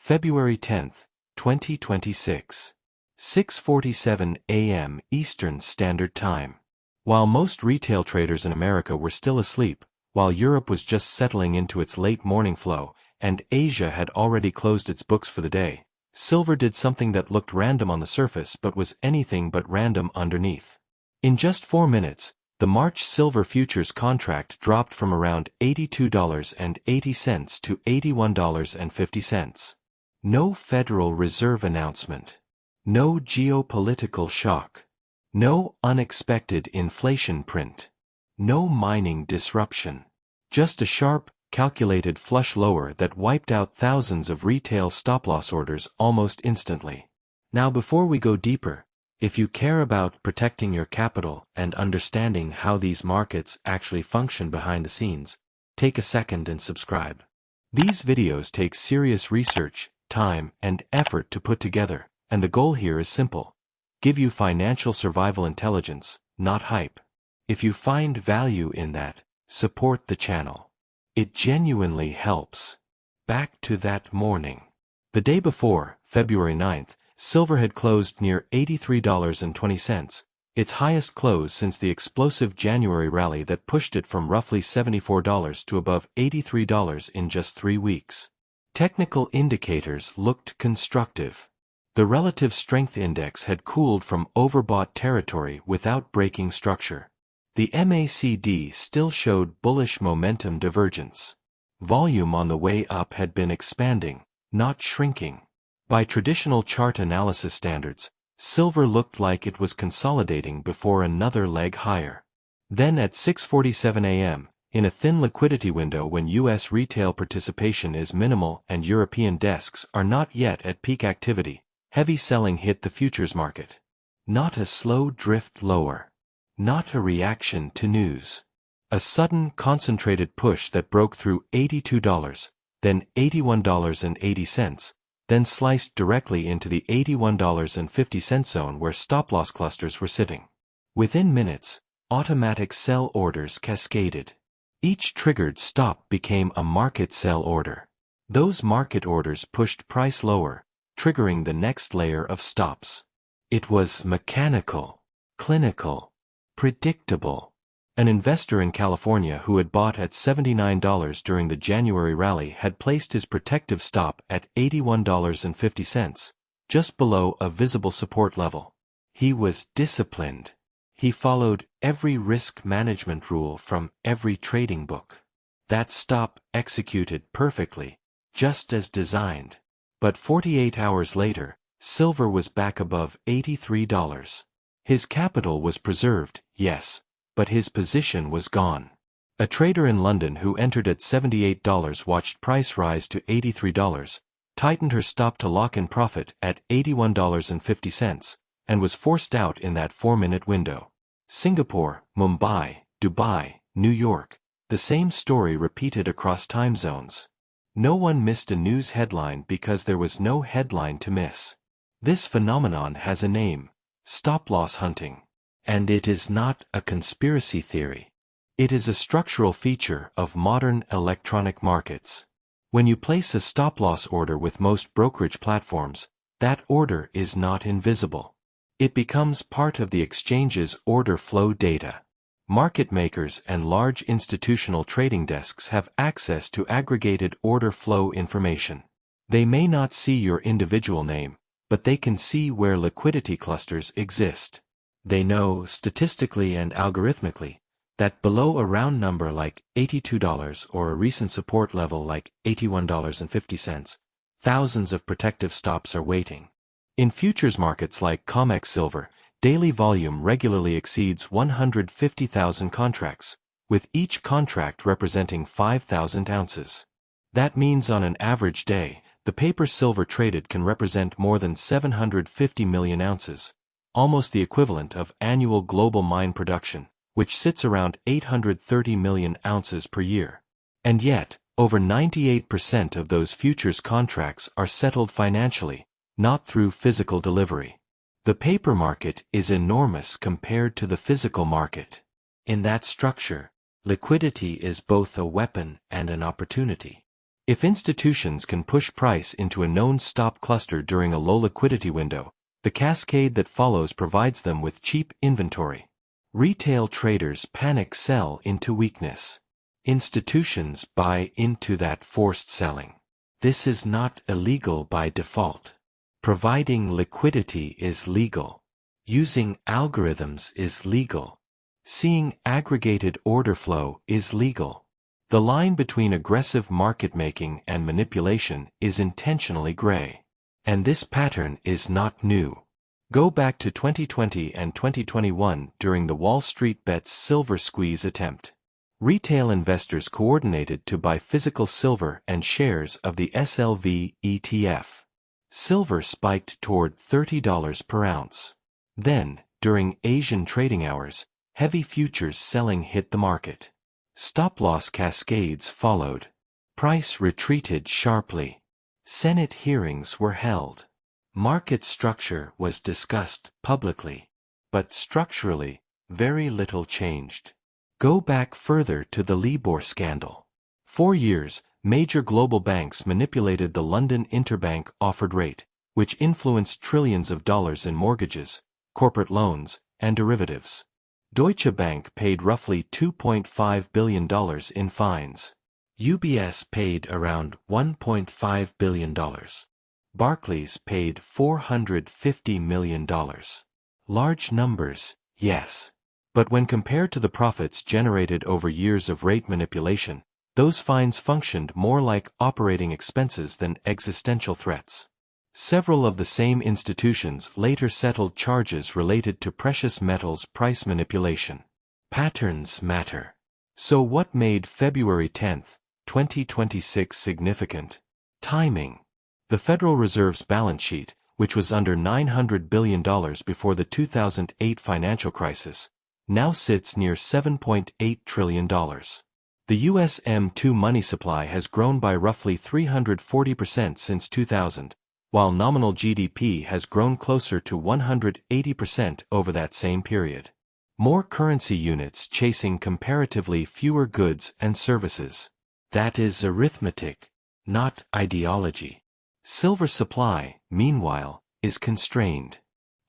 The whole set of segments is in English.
February 10, 2026. 6:47 a.m. Eastern Standard Time. While most retail traders in America were still asleep, while Europe was just settling into its late morning flow, and Asia had already closed its books for the day, silver did something that looked random on the surface but was anything but random underneath. In just 4 minutes, the March silver futures contract dropped from around $82.80 to $81.50. No Federal Reserve announcement. No geopolitical shock. No unexpected inflation print. No mining disruption. Just a sharp, calculated flush lower that wiped out thousands of retail stop-loss orders almost instantly. Now before we go deeper, if you care about protecting your capital and understanding how these markets actually function behind the scenes, take a second and subscribe. These videos take serious research, time, and effort to put together, and the goal here is simple: give you financial survival intelligence, not hype. If you find value in that, support the channel. It genuinely helps. Back to that morning. The day before, February 9th, silver had closed near $83.20, its highest close since the explosive January rally that pushed it from roughly $74 to above $83 in just 3 weeks. Technical indicators looked constructive. The relative strength index had cooled from overbought territory without breaking structure. The MACD still showed bullish momentum divergence. Volume on the way up had been expanding, not shrinking. By traditional chart analysis standards, silver looked like it was consolidating before another leg higher. Then at 6:47 a.m., in a thin liquidity window when U.S. retail participation is minimal and European desks are not yet at peak activity, heavy selling hit the futures market. Not a slow drift lower. Not a reaction to news. A sudden, concentrated push that broke through $82, then $81.80, then sliced directly into the $81.50 zone where stop-loss clusters were sitting. Within minutes, automatic sell orders cascaded. Each triggered stop became a market sell order. Those market orders pushed price lower, triggering the next layer of stops. It was mechanical, clinical, predictable. An investor in California who had bought at $79 during the January rally had placed his protective stop at $81.50, just below a visible support level. He was disciplined. He followed every risk management rule from every trading book. That stop executed perfectly, just as designed. But 48 hours later, silver was back above $83. His capital was preserved, yes, but his position was gone. A trader in London who entered at $78 watched price rise to $83, tightened her stop to lock in profit at $81.50, and was forced out in that 4-minute window. Singapore, Mumbai, Dubai, New York, the same story repeated across time zones. No one missed a news headline because there was no headline to miss. This phenomenon has a name: stop-loss hunting. And it is not a conspiracy theory. It is a structural feature of modern electronic markets. When you place a stop-loss order with most brokerage platforms, that order is not invisible. It becomes part of the exchange's order flow data. Market makers and large institutional trading desks have access to aggregated order flow information. They may not see your individual name, but they can see where liquidity clusters exist. They know, statistically and algorithmically, that below a round number like $82 or a recent support level like $81.50, thousands of protective stops are waiting. In futures markets like COMEX silver, daily volume regularly exceeds 150,000 contracts, with each contract representing 5,000 ounces. That means on an average day, the paper silver traded can represent more than 750 million ounces, almost the equivalent of annual global mine production, which sits around 830 million ounces per year. And yet, over 98% of those futures contracts are settled financially, not through physical delivery. The paper market is enormous compared to the physical market. In that structure, liquidity is both a weapon and an opportunity. If institutions can push price into a known stop cluster during a low liquidity window, the cascade that follows provides them with cheap inventory. Retail traders panic sell into weakness. Institutions buy into that forced selling. This is not illegal by default. Providing liquidity is legal. Using algorithms is legal. Seeing aggregated order flow is legal. The line between aggressive market making and manipulation is intentionally gray. And this pattern is not new. Go back to 2020 and 2021 during the Wall Street Bets silver squeeze attempt. Retail investors coordinated to buy physical silver and shares of the SLV ETF. Silver spiked toward $30 per ounce. Then, during Asian trading hours, heavy futures selling hit the market. Stop-loss cascades followed. Price retreated sharply. Senate hearings were held. Market structure was discussed publicly. But structurally, very little changed. Go back further to the Libor scandal. For years, major global banks manipulated the London interbank offered rate, which influenced trillions of dollars in mortgages, corporate loans, and derivatives. Deutsche Bank paid roughly $2.5 billion in fines. UBS paid around $1.5 billion. Barclays paid $450 million. Large numbers, yes. But when compared to the profits generated over years of rate manipulation, those fines functioned more like operating expenses than existential threats. Several of the same institutions later settled charges related to precious metals price manipulation. Patterns matter. So what made February 10, 2026 significant? Timing. The Federal Reserve's balance sheet, which was under $900 billion before the 2008 financial crisis, now sits near $7.8 trillion. The U.S. M2 money supply has grown by roughly 340% since 2000, while nominal GDP has grown closer to 180% over that same period. More currency units chasing comparatively fewer goods and services. That is arithmetic, not ideology. Silver supply, meanwhile, is constrained.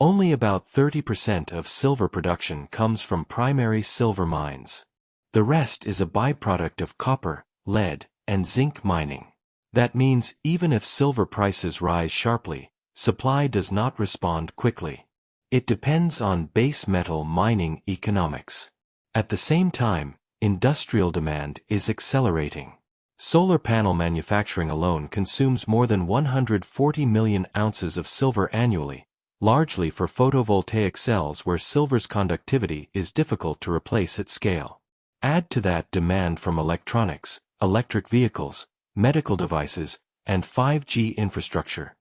Only about 30% of silver production comes from primary silver mines. The rest is a byproduct of copper, lead, and zinc mining. That means even if silver prices rise sharply, supply does not respond quickly. It depends on base metal mining economics. At the same time, industrial demand is accelerating. Solar panel manufacturing alone consumes more than 140 million ounces of silver annually, largely for photovoltaic cells where silver's conductivity is difficult to replace at scale. Add to that demand from electronics, electric vehicles, medical devices, and 5G infrastructure.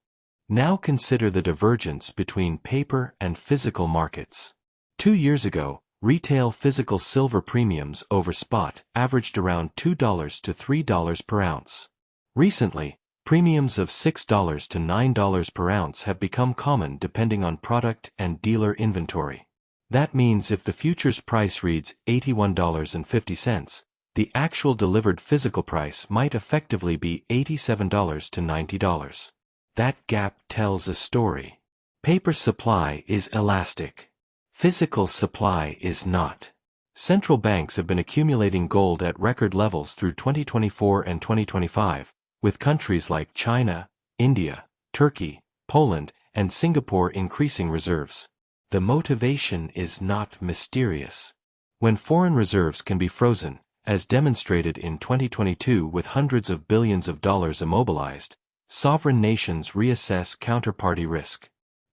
Now consider the divergence between paper and physical markets. 2 years ago, retail physical silver premiums over spot averaged around $2 to $3 per ounce. Recently, premiums of $6 to $9 per ounce have become common depending on product and dealer inventory. That means if the futures price reads $81.50, the actual delivered physical price might effectively be $87 to $90. That gap tells a story. Paper supply is elastic. Physical supply is not. Central banks have been accumulating gold at record levels through 2024 and 2025, with countries like China, India, Turkey, Poland, and Singapore increasing reserves. The motivation is not mysterious. When foreign reserves can be frozen, as demonstrated in 2022 with hundreds of billions of dollars immobilized, sovereign nations reassess counterparty risk.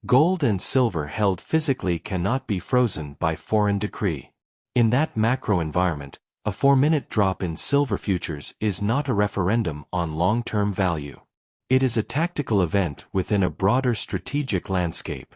Gold and silver held physically cannot be frozen by foreign decree. In that macro environment, a 4-minute drop in silver futures is not a referendum on long-term value. It is a tactical event within a broader strategic landscape.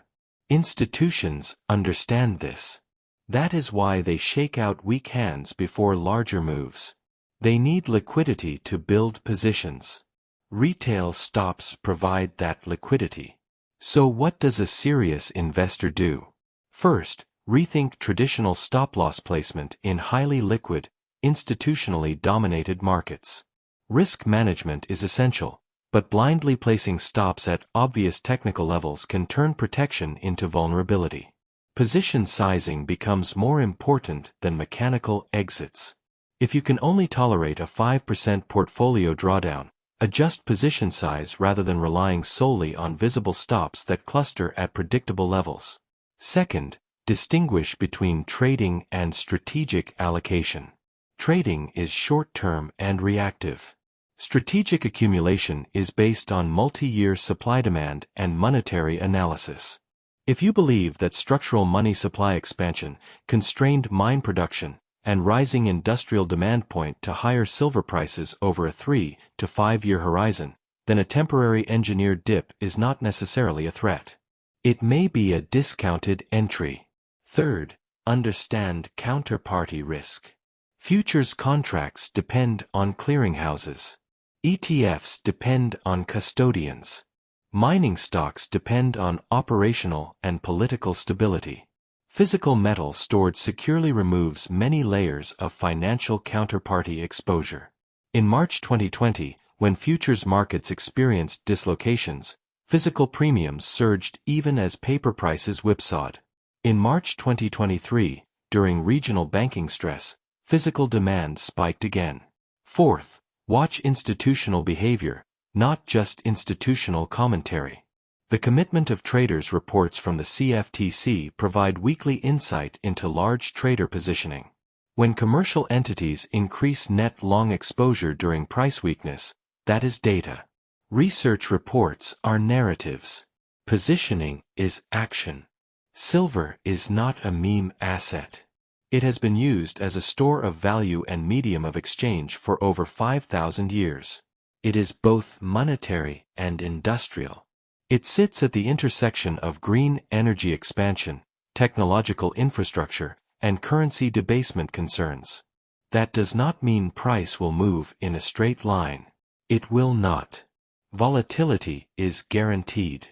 Institutions understand this. That is why they shake out weak hands before larger moves. They need liquidity to build positions. Retail stops provide that liquidity. So what does a serious investor do? First, rethink traditional stop-loss placement in highly liquid, institutionally dominated markets. Risk management is essential, but blindly placing stops at obvious technical levels can turn protection into vulnerability. Position sizing becomes more important than mechanical exits. If you can only tolerate a 5% portfolio drawdown, adjust position size rather than relying solely on visible stops that cluster at predictable levels. Second, distinguish between trading and strategic allocation. Trading is short-term and reactive. Strategic accumulation is based on multi-year supply-demand and monetary analysis. If you believe that structural money supply expansion, constrained mine production, and rising industrial demand point to higher silver prices over a 3 to 5 year horizon, then a temporary engineered dip is not necessarily a threat. It may be a discounted entry. Third, understand counterparty risk. Futures contracts depend on clearinghouses. ETFs depend on custodians. Mining stocks depend on operational and political stability. Physical metal stored securely removes many layers of financial counterparty exposure. In March 2020, when futures markets experienced dislocations, physical premiums surged even as paper prices whipsawed. In March 2023, during regional banking stress, physical demand spiked again. Fourth, watch institutional behavior, not just institutional commentary. The commitment of traders reports from the CFTC provide weekly insight into large trader positioning. When commercial entities increase net long exposure during price weakness, that is data. Research reports are narratives. Positioning is action. Silver is not a meme asset. It has been used as a store of value and medium of exchange for over 5,000 years. It is both monetary and industrial. It sits at the intersection of green energy expansion, technological infrastructure, and currency debasement concerns. That does not mean price will move in a straight line. It will not. Volatility is guaranteed.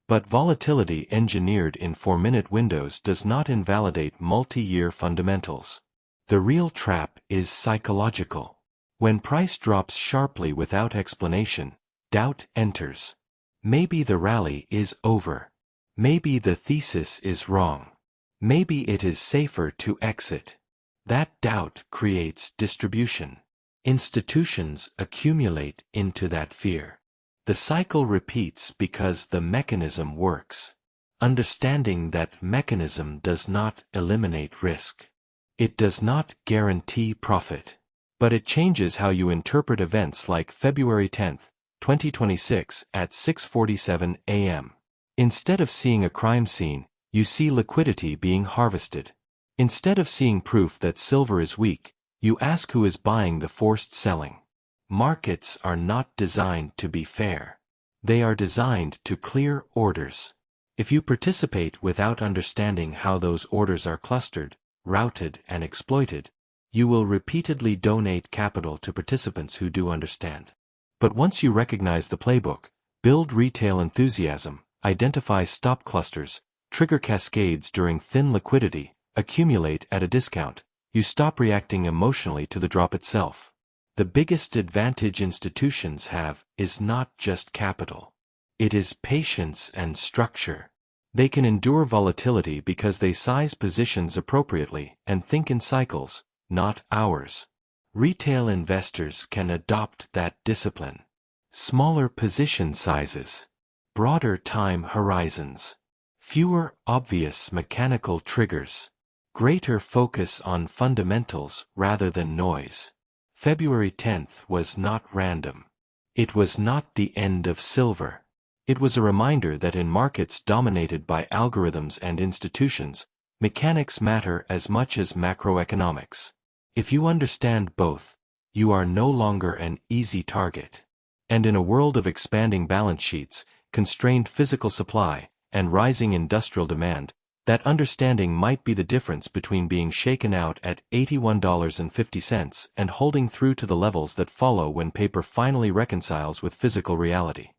But volatility engineered in 4-minute windows does not invalidate multi-year fundamentals. The real trap is psychological. When price drops sharply without explanation, doubt enters. Maybe the rally is over. Maybe the thesis is wrong. Maybe it is safer to exit. That doubt creates distribution. Institutions accumulate into that fear. The cycle repeats because the mechanism works. Understanding that mechanism does not eliminate risk. It does not guarantee profit. But it changes how you interpret events like February 10, 2026 at 6:47 a.m. Instead of seeing a crime scene, you see liquidity being harvested. Instead of seeing proof that silver is weak, you ask who is buying the forced selling. Markets are not designed to be fair. They are designed to clear orders. If you participate without understanding how those orders are clustered, routed, and exploited, you will repeatedly donate capital to participants who do understand. But once you recognize the playbook, build retail enthusiasm, identify stop clusters, trigger cascades during thin liquidity, accumulate at a discount, you stop reacting emotionally to the drop itself. The biggest advantage institutions have is not just capital. It is patience and structure. They can endure volatility because they size positions appropriately and think in cycles, not hours. Retail investors can adopt that discipline. Smaller position sizes. Broader time horizons. Fewer obvious mechanical triggers. Greater focus on fundamentals rather than noise. February 10th was not random. It was not the end of silver. It was a reminder that in markets dominated by algorithms and institutions, mechanics matter as much as macroeconomics. If you understand both, you are no longer an easy target. And in a world of expanding balance sheets, constrained physical supply, and rising industrial demand, that understanding might be the difference between being shaken out at $81.50 and holding through to the levels that follow when paper finally reconciles with physical reality.